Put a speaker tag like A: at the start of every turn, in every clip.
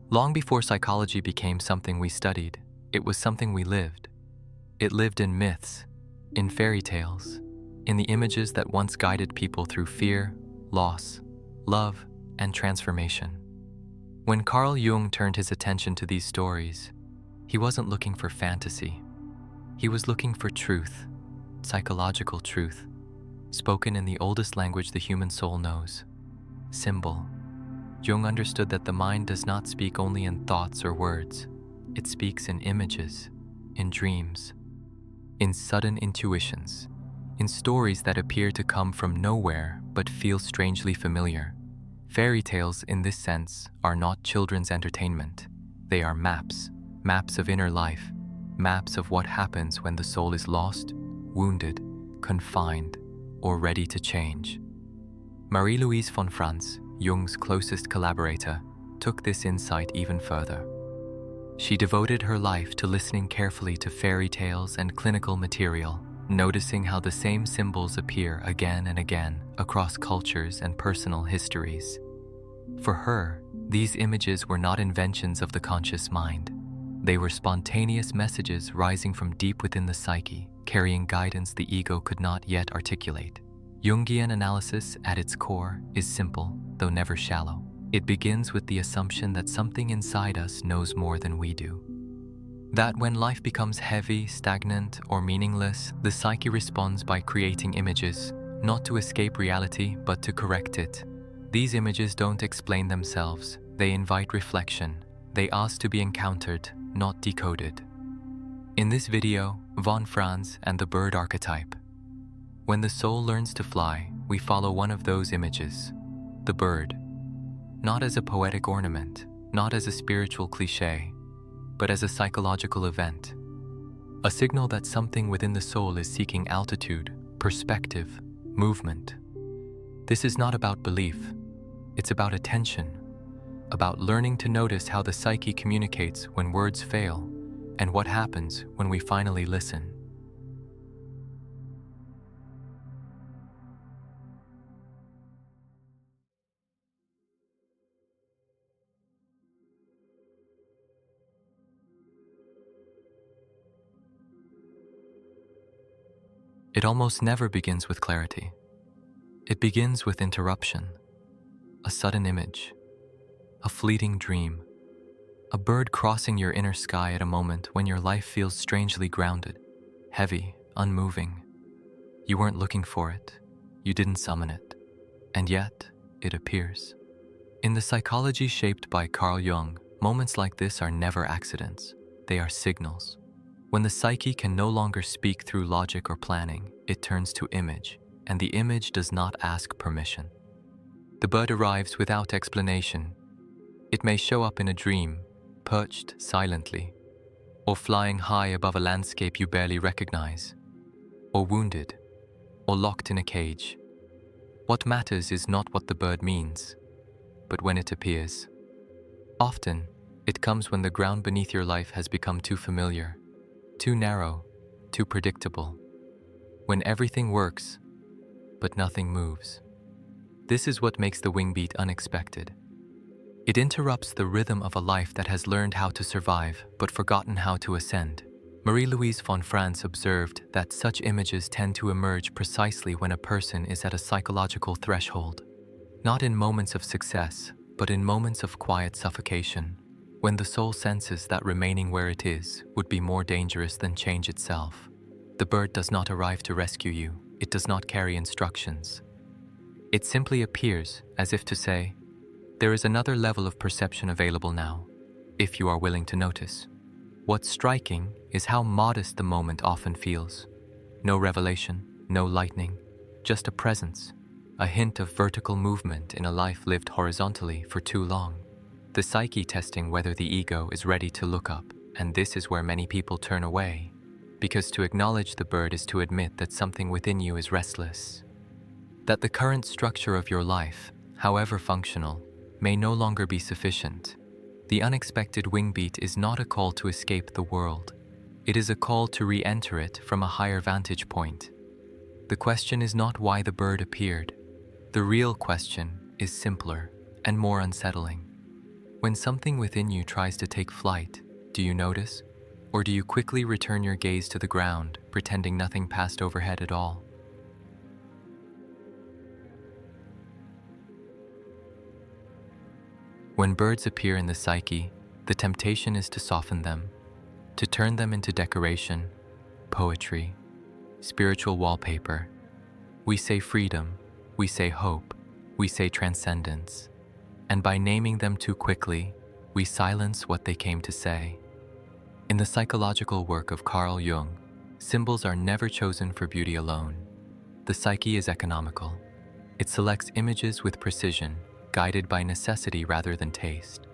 A: Long before psychology became something we studied, it was something we lived. It lived in myths, in fairy tales, in the images that once guided people through fear, loss, love, and transformation. When Carl Jung turned his attention to these stories, he wasn't looking for fantasy. He was looking for truth, psychological truth, spoken in the oldest language the human soul knows, symbol. Jung understood that the mind does not speak only in thoughts or words. It speaks in images, in dreams, in sudden intuitions, in stories that appear to come from nowhere but feel strangely familiar. Fairy tales, in this sense, are not children's entertainment. They are maps, maps of inner life, maps of what happens when the soul is lost, wounded, confined, or ready to change. Marie-Louise von Franz, Jung's closest collaborator, took this insight even further. She devoted her life to listening carefully to fairy tales and clinical material, noticing how the same symbols appear again and again across cultures and personal histories. For her, these images were not inventions of the conscious mind. They were spontaneous messages rising from deep within the psyche, carrying guidance the ego could not yet articulate. Jungian analysis, at its core, is simple, though never shallow. It begins with the assumption that something inside us knows more than we do. That when life becomes heavy, stagnant, or meaningless, the psyche responds by creating images, not to escape reality, but to correct it. These images don't explain themselves. They invite reflection. They ask to be encountered, not decoded. In this video, von Franz and the bird archetype. When the soul learns to fly, we follow one of those images, the bird. Not as a poetic ornament, not as a spiritual cliché, but as a psychological event. A signal that something within the soul is seeking altitude, perspective, movement. This is not about belief. It's about attention, about learning to notice how the psyche communicates when words fail, and what happens when we finally listen. It almost never begins with clarity. It begins with interruption, a sudden image, a fleeting dream, a bird crossing your inner sky at a moment when your life feels strangely grounded, heavy, unmoving. You weren't looking for it, you didn't summon it, and yet it appears. In the psychology shaped by Carl Jung, moments like this are never accidents, they are signals. When the psyche can no longer speak through logic or planning, it turns to image, and the image does not ask permission. The bird arrives without explanation. It may show up in a dream, perched silently, or flying high above a landscape you barely recognize, or wounded, or locked in a cage. What matters is not what the bird means, but when it appears. Often, it comes when the ground beneath your life has become too familiar, too narrow, too predictable. When everything works, but nothing moves. This is what makes the wing beat unexpected. It interrupts the rhythm of a life that has learned how to survive, but forgotten how to ascend. Marie-Louise von Franz observed that such images tend to emerge precisely when a person is at a psychological threshold. Not in moments of success, but in moments of quiet suffocation, when the soul senses that remaining where it is would be more dangerous than change itself. The bird does not arrive to rescue you. It does not carry instructions. It simply appears as if to say, there is another level of perception available now, if you are willing to notice. What's striking is how modest the moment often feels. No revelation, no lightning, just a presence, a hint of vertical movement in a life lived horizontally for too long. The psyche testing whether the ego is ready to look up, and this is where many people turn away, because to acknowledge the bird is to admit that something within you is restless, that the current structure of your life, however functional, may no longer be sufficient. The unexpected wing beat is not a call to escape the world. It is a call to re-enter it from a higher vantage point. The question is not why the bird appeared. The real question is simpler and more unsettling. When something within you tries to take flight, do you notice? Or do you quickly return your gaze to the ground, pretending nothing passed overhead at all? When birds appear in the psyche, the temptation is to soften them, to turn them into decoration, poetry, spiritual wallpaper. We say freedom, we say hope, we say transcendence, and by naming them too quickly, we silence what they came to say. In the psychological work of Carl Jung, symbols are never chosen for beauty alone. The psyche is economical. It selects images with precision, guided by necessity rather than taste.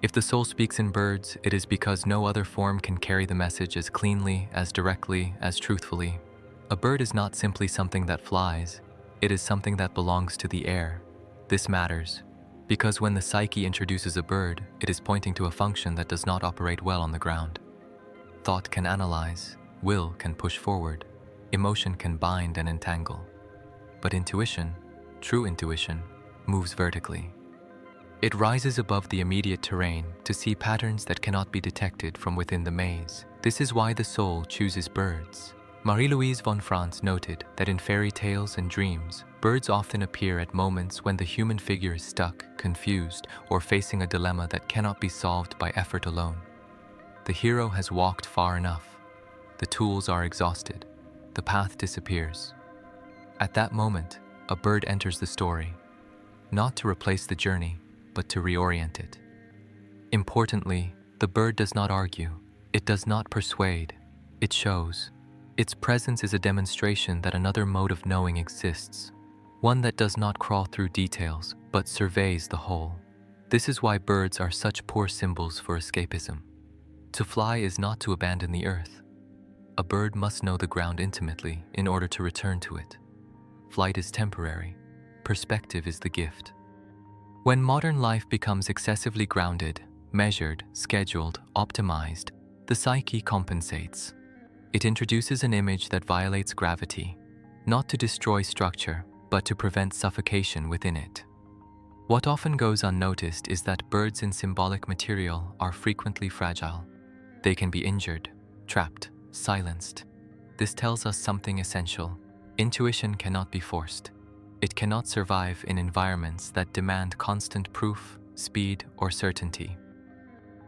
A: If the soul speaks in birds, it is because no other form can carry the message as cleanly, as directly, as truthfully. A bird is not simply something that flies, it is something that belongs to the air. This matters, because when the psyche introduces a bird, it is pointing to a function that does not operate well on the ground. Thought can analyze, will can push forward, emotion can bind and entangle. But intuition, true intuition, moves vertically. It rises above the immediate terrain to see patterns that cannot be detected from within the maze. This is why the soul chooses birds. Marie-Louise von Franz noted that in fairy tales and dreams, birds often appear at moments when the human figure is stuck, confused, or facing a dilemma that cannot be solved by effort alone. The hero has walked far enough. The tools are exhausted. The path disappears. At that moment, a bird enters the story, not to replace the journey, but to reorient it. Importantly, the bird does not argue. It does not persuade. It shows. Its presence is a demonstration that another mode of knowing exists, one that does not crawl through details, but surveys the whole. This is why birds are such poor symbols for escapism. To fly is not to abandon the earth. A bird must know the ground intimately in order to return to it. Flight is temporary. Perspective is the gift. When modern life becomes excessively grounded, measured, scheduled, optimized, the psyche compensates. It introduces an image that violates gravity, not to destroy structure, but to prevent suffocation within it. What often goes unnoticed is that birds in symbolic material are frequently fragile. They can be injured, trapped, silenced. This tells us something essential. Intuition cannot be forced. It cannot survive in environments that demand constant proof, speed, or certainty.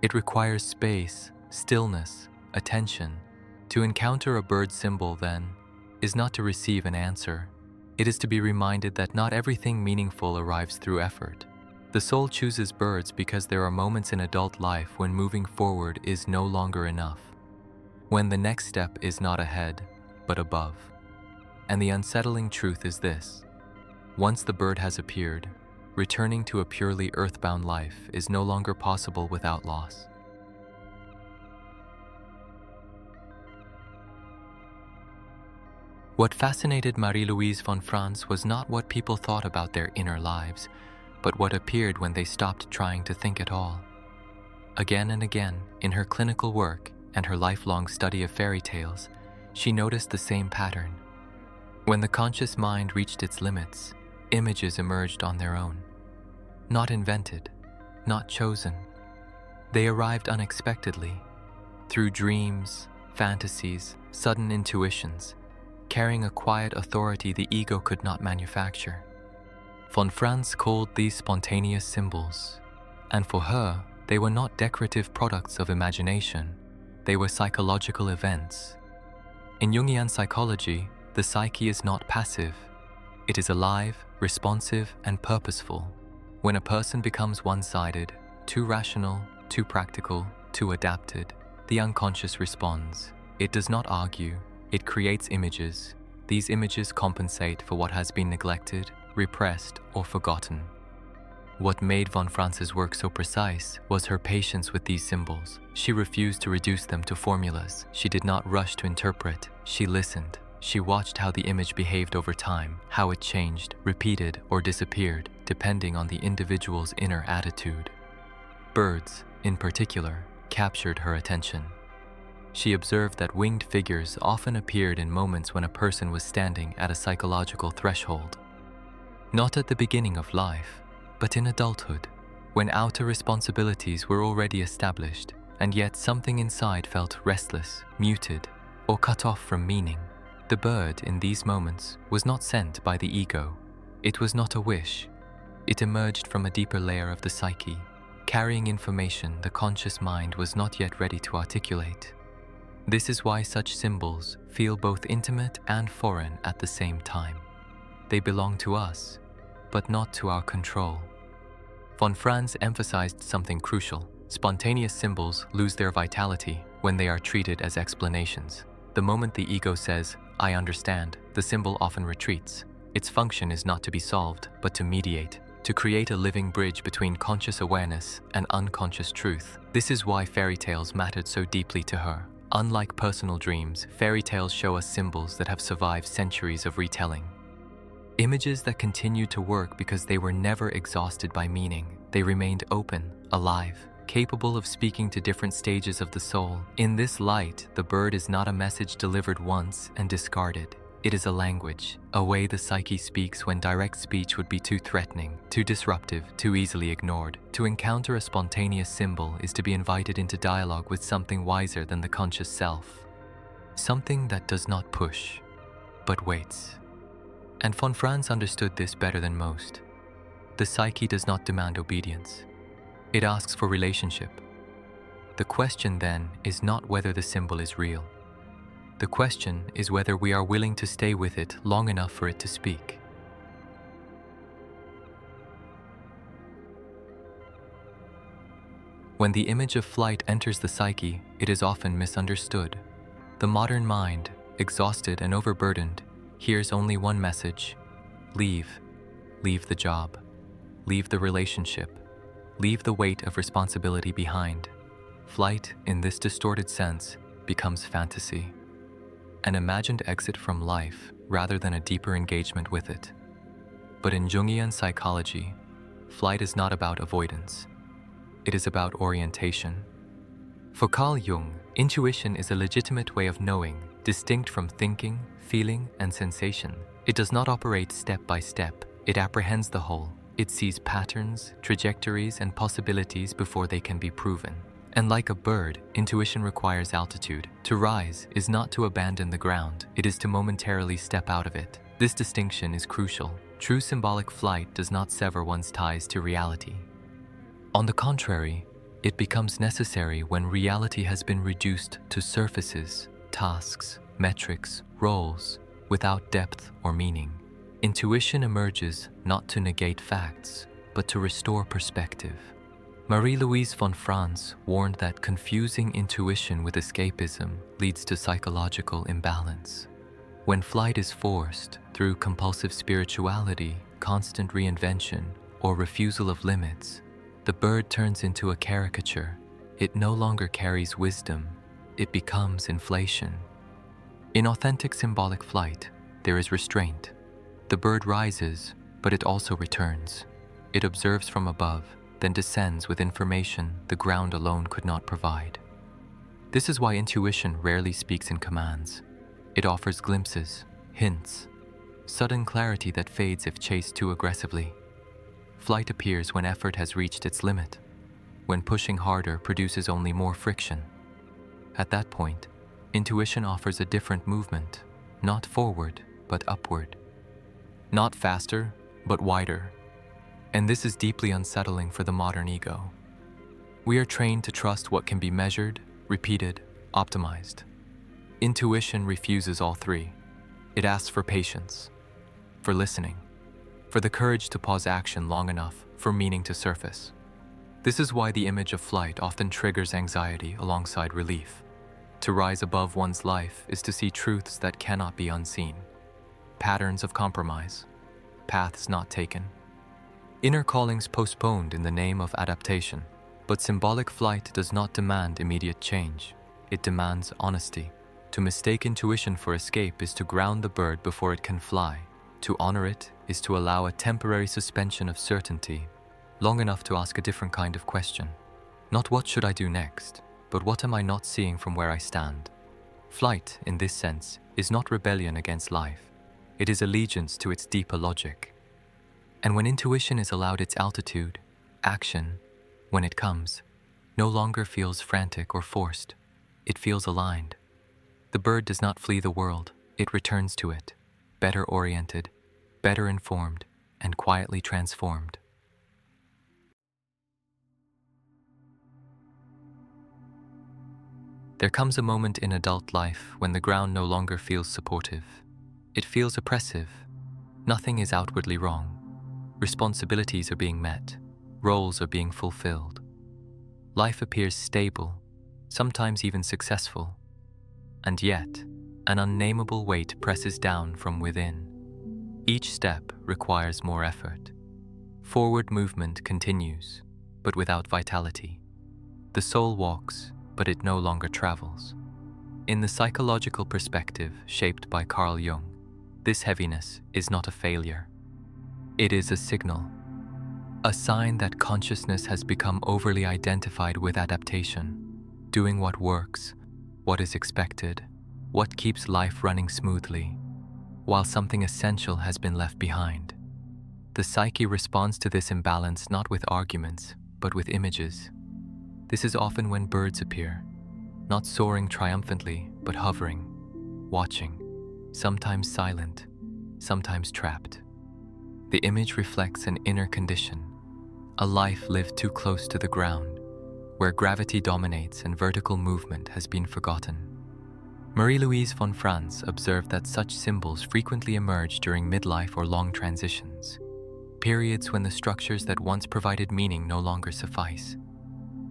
A: It requires space, stillness, attention. To encounter a bird symbol, then, is not to receive an answer. It is to be reminded that not everything meaningful arrives through effort. The soul chooses birds because there are moments in adult life when moving forward is no longer enough, when the next step is not ahead, but above. And the unsettling truth is this: once the bird has appeared, returning to a purely earthbound life is no longer possible without loss. What fascinated Marie-Louise von Franz was not what people thought about their inner lives, but what appeared when they stopped trying to think at all. Again and again, in her clinical work and her lifelong study of fairy tales, she noticed the same pattern. When the conscious mind reached its limits, images emerged on their own. Not invented, not chosen. They arrived unexpectedly, through dreams, fantasies, sudden intuitions, carrying a quiet authority the ego could not manufacture. Von Franz called these spontaneous symbols, and for her, they were not decorative products of imagination, they were psychological events. In Jungian psychology, the psyche is not passive. It is alive, responsive, and purposeful. When a person becomes one-sided, too rational, too practical, too adapted, the unconscious responds. It does not argue. It creates images. These images compensate for what has been neglected, repressed, or forgotten. What made von Franz's work so precise was her patience with these symbols. She refused to reduce them to formulas. She did not rush to interpret. She listened. She watched how the image behaved over time, how it changed, repeated, or disappeared, depending on the individual's inner attitude. Birds, in particular, captured her attention. She observed that winged figures often appeared in moments when a person was standing at a psychological threshold. Not at the beginning of life, but in adulthood, when outer responsibilities were already established, and yet something inside felt restless, muted, or cut off from meaning. The bird in these moments was not sent by the ego. It was not a wish. It emerged from a deeper layer of the psyche, carrying information the conscious mind was not yet ready to articulate. This is why such symbols feel both intimate and foreign at the same time. They belong to us, but not to our control. Von Franz emphasized something crucial. Spontaneous symbols lose their vitality when they are treated as explanations. The moment the ego says, "I understand," the symbol often retreats. Its function is not to be solved, but to mediate, to create a living bridge between conscious awareness and unconscious truth. This is why fairy tales mattered so deeply to her. Unlike personal dreams, fairy tales show us symbols that have survived centuries of retelling. Images that continued to work because they were never exhausted by meaning. They remained open, alive, capable of speaking to different stages of the soul. In this light, the bird is not a message delivered once and discarded. It is a language, a way the psyche speaks when direct speech would be too threatening, too disruptive, too easily ignored. To encounter a spontaneous symbol is to be invited into dialogue with something wiser than the conscious self. Something that does not push, but waits. And von Franz understood this better than most. The psyche does not demand obedience. It asks for relationship. The question then is not whether the symbol is real. The question is whether we are willing to stay with it long enough for it to speak. When the image of flight enters the psyche, it is often misunderstood. The modern mind, exhausted and overburdened, hears only one message: leave. Leave the job. Leave the relationship. Leave the weight of responsibility behind. Flight, in this distorted sense, becomes fantasy. An imagined exit from life rather than a deeper engagement with it. But in Jungian psychology, flight is not about avoidance. It is about orientation. For Carl Jung, intuition is a legitimate way of knowing, distinct from thinking, feeling, and sensation. It does not operate step by step. It apprehends the whole. It sees patterns, trajectories, and possibilities before they can be proven. And like a bird, intuition requires altitude. To rise is not to abandon the ground, it is to momentarily step out of it. This distinction is crucial. True symbolic flight does not sever one's ties to reality. On the contrary, it becomes necessary when reality has been reduced to surfaces, tasks, metrics, roles, without depth or meaning. Intuition emerges not to negate facts, but to restore perspective. Marie-Louise von Franz warned that confusing intuition with escapism leads to psychological imbalance. When flight is forced through compulsive spirituality, constant reinvention, or refusal of limits, the bird turns into a caricature. It no longer carries wisdom, it becomes inflation. In authentic symbolic flight, there is restraint. The bird rises, but it also returns. It observes from above, then descends with information the ground alone could not provide. This is why intuition rarely speaks in commands. It offers glimpses, hints, sudden clarity that fades if chased too aggressively. Flight appears when effort has reached its limit, when pushing harder produces only more friction. At that point, intuition offers a different movement, not forward, but upward. Not faster, but wider. And this is deeply unsettling for the modern ego. We are trained to trust what can be measured, repeated, optimized. Intuition refuses all three. It asks for patience, for listening, for the courage to pause action long enough for meaning to surface. This is why the image of flight often triggers anxiety alongside relief. To rise above one's life is to see truths that cannot be unseen, patterns of compromise, paths not taken, inner callings postponed in the name of adaptation. But symbolic flight does not demand immediate change. It demands honesty. To mistake intuition for escape is to ground the bird before it can fly. To honor it is to allow a temporary suspension of certainty, long enough to ask a different kind of question. Not what should I do next, but what am I not seeing from where I stand? Flight, in this sense, is not rebellion against life. It is allegiance to its deeper logic. And when intuition is allowed its altitude, action, when it comes, no longer feels frantic or forced. It feels aligned. The bird does not flee the world, it returns to it, better oriented, better informed, and quietly transformed. There comes a moment in adult life when the ground no longer feels supportive. It feels oppressive. Nothing is outwardly wrong. Responsibilities are being met. Roles are being fulfilled. Life appears stable, sometimes even successful. And yet, an unnameable weight presses down from within. Each step requires more effort. Forward movement continues, but without vitality. The soul walks, but it no longer travels. In the psychological perspective shaped by Carl Jung, this heaviness is not a failure. It is a signal, a sign that consciousness has become overly identified with adaptation, doing what works, what is expected, what keeps life running smoothly, while something essential has been left behind. The psyche responds to this imbalance not with arguments, but with images. This is often when birds appear, not soaring triumphantly, but hovering, watching, sometimes silent, sometimes trapped. The image reflects an inner condition, a life lived too close to the ground, where gravity dominates and vertical movement has been forgotten. Marie-Louise von Franz observed that such symbols frequently emerge during midlife or long transitions, periods when the structures that once provided meaning no longer suffice.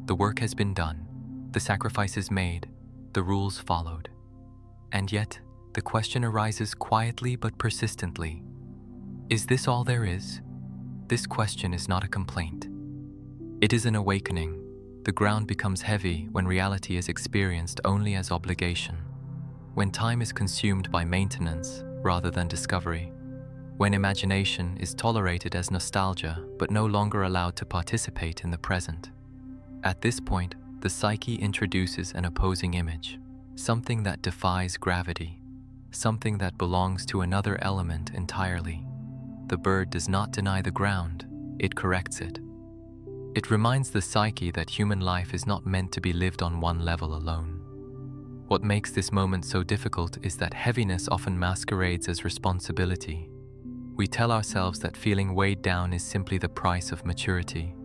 A: The work has been done, the sacrifices made, the rules followed. And yet, the question arises quietly but persistently. Is this all there is? This question is not a complaint. It is an awakening. The ground becomes heavy when reality is experienced only as obligation, when time is consumed by maintenance rather than discovery, when imagination is tolerated as nostalgia but no longer allowed to participate in the present. At this point, the psyche introduces an opposing image, something that defies gravity, something that belongs to another element entirely. The bird does not deny the ground, it corrects it. It reminds the psyche that human life is not meant to be lived on one level alone. What makes this moment so difficult is that heaviness often masquerades as responsibility. We tell ourselves that feeling weighed down is simply the price of maturity,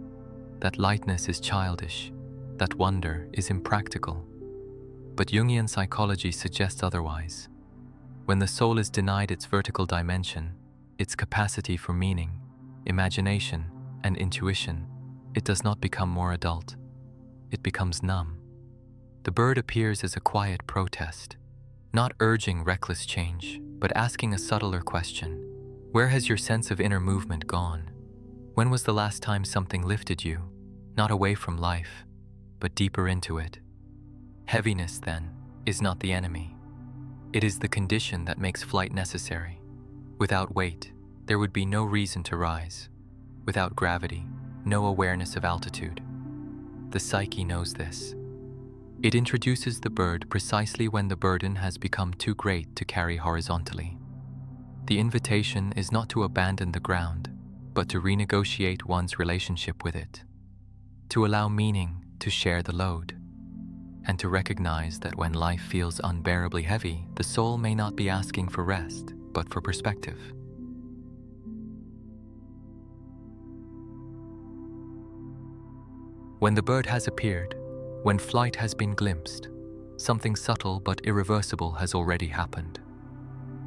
A: that lightness is childish, that wonder is impractical. But Jungian psychology suggests otherwise. When the soul is denied its vertical dimension, its capacity for meaning, imagination, and intuition, it does not become more adult. It becomes numb. The bird appears as a quiet protest, not urging reckless change, but asking a subtler question. Where has your sense of inner movement gone? When was the last time something lifted you, not away from life, but deeper into it? Heaviness, then, is not the enemy. It is the condition that makes flight necessary. Without weight, there would be no reason to rise. Without gravity, no awareness of altitude. The psyche knows this. It introduces the bird precisely when the burden has become too great to carry horizontally. The invitation is not to abandon the ground, but to renegotiate one's relationship with it, to allow meaning to share the load, and to recognize that when life feels unbearably heavy, the soul may not be asking for rest, but for perspective. When the bird has appeared, when flight has been glimpsed, something subtle but irreversible has already happened.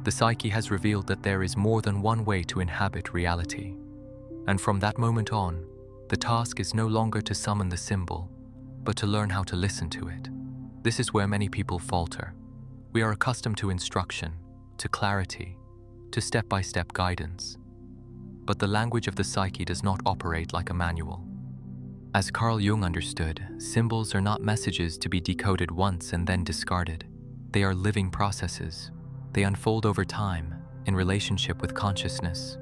A: The psyche has revealed that there is more than one way to inhabit reality. And from that moment on, the task is no longer to summon the symbol, but to learn how to listen to it. This is where many people falter. We are accustomed to instruction, to clarity, to step-by-step guidance. But the language of the psyche does not operate like a manual. As Carl Jung understood, symbols are not messages to be decoded once and then discarded. They are living processes. They unfold over time, in relationship with consciousness.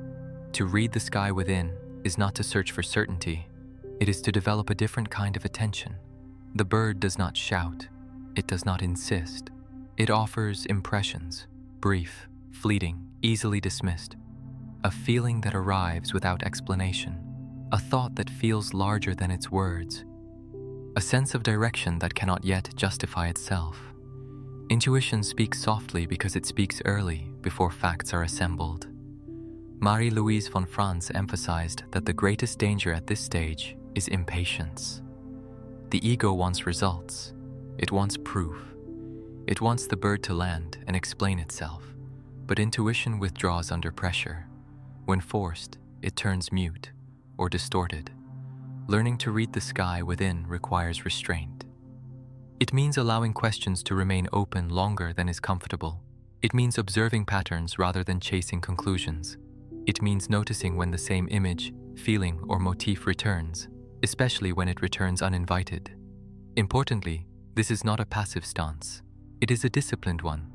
A: To read the sky within is not to search for certainty. It is to develop a different kind of attention. The bird does not shout. It does not insist. It offers impressions, brief, fleeting, easily dismissed. A feeling that arrives without explanation. a thought that feels larger than its words, a sense of direction that cannot yet justify itself. Intuition speaks softly because it speaks early, before facts are assembled. Marie-Louise von Franz emphasized that the greatest danger at this stage is impatience. The ego wants results. It wants proof. It wants the bird to land and explain itself. But intuition withdraws under pressure. When forced, it turns mute or distorted. Learning to read the sky within requires restraint. It means allowing questions to remain open longer than is comfortable. It means observing patterns rather than chasing conclusions. It means noticing when the same image, feeling, or motif returns, especially when it returns uninvited. Importantly, this is not a passive stance. It is a disciplined one.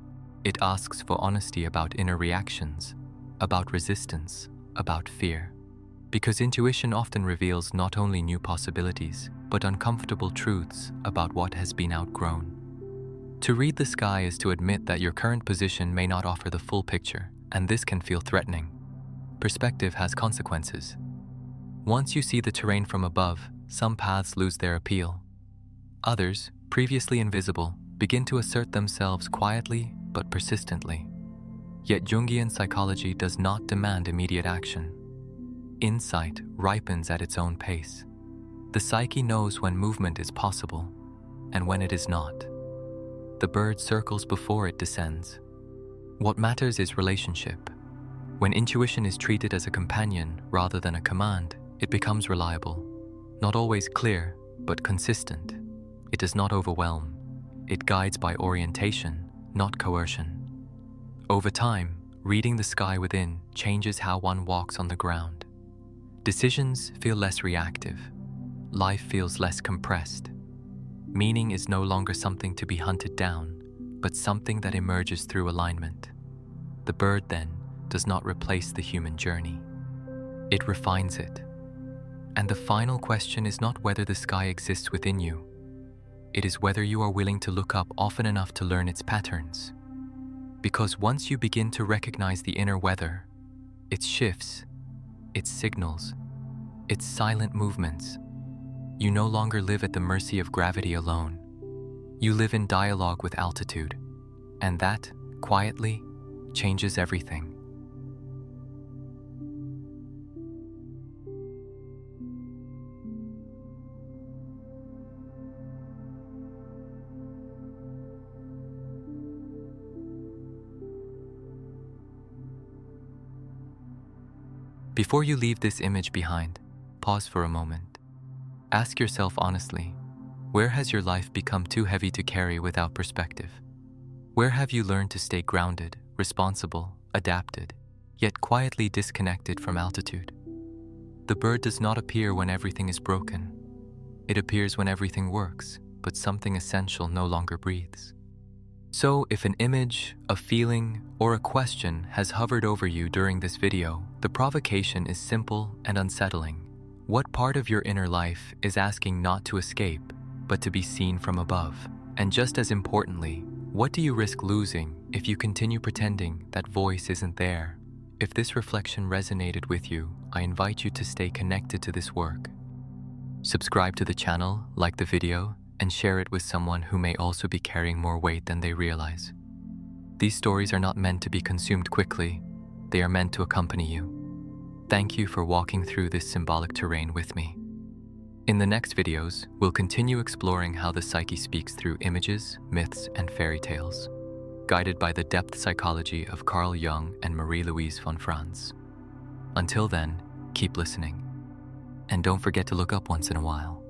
A: It asks for honesty about inner reactions, about resistance, about fear. Because intuition often reveals not only new possibilities, but uncomfortable truths about what has been outgrown. To read the sky is to admit that your current position may not offer the full picture, and this can feel threatening. Perspective has consequences. Once you see the terrain from above, some paths lose their appeal. Others, previously invisible, begin to assert themselves quietly but persistently. Yet Jungian psychology does not demand immediate action. Insight ripens at its own pace. The psyche knows when movement is possible and when it is not. The bird circles before it descends. What matters is relationship. When intuition is treated as a companion rather than a command, it becomes reliable. Not always clear, but consistent. It does not overwhelm. It guides by orientation, not coercion. Over time, reading the sky within changes how one walks on the ground. Decisions feel less reactive. Life feels less compressed. Meaning is no longer something to be hunted down, but something that emerges through alignment. The bird, then, does not replace the human journey. It refines it. And the final question is not whether the sky exists within you. It is whether you are willing to look up often enough to learn its patterns. Because once you begin to recognize the inner weather, its shifts, its signals, its silent movements, you no longer live at the mercy of gravity alone. You live in dialogue with altitude, and that, quietly, changes everything. Before you leave this image behind, pause for a moment. Ask yourself honestly, where has your life become too heavy to carry without perspective? Where have you learned to stay grounded, responsible, adapted, yet quietly disconnected from altitude? The bird does not appear when everything is broken. It appears when everything works, but something essential no longer breathes. So if an image, a feeling, or a question has hovered over you during this video, the provocation is simple and unsettling. What part of your inner life is asking not to escape, but to be seen from above? And just as importantly, what do you risk losing if you continue pretending that voice isn't there? If this reflection resonated with you, I invite you to stay connected to this work. Subscribe to the channel, like the video, and share it with someone who may also be carrying more weight than they realize. These stories are not meant to be consumed quickly. They are meant to accompany you. Thank you for walking through this symbolic terrain with me. In the next videos, we'll continue exploring how the psyche speaks through images, myths, and fairy tales, guided by the depth psychology of Carl Jung and Marie-Louise von Franz. Until then, keep listening. And don't forget to look up once in a while.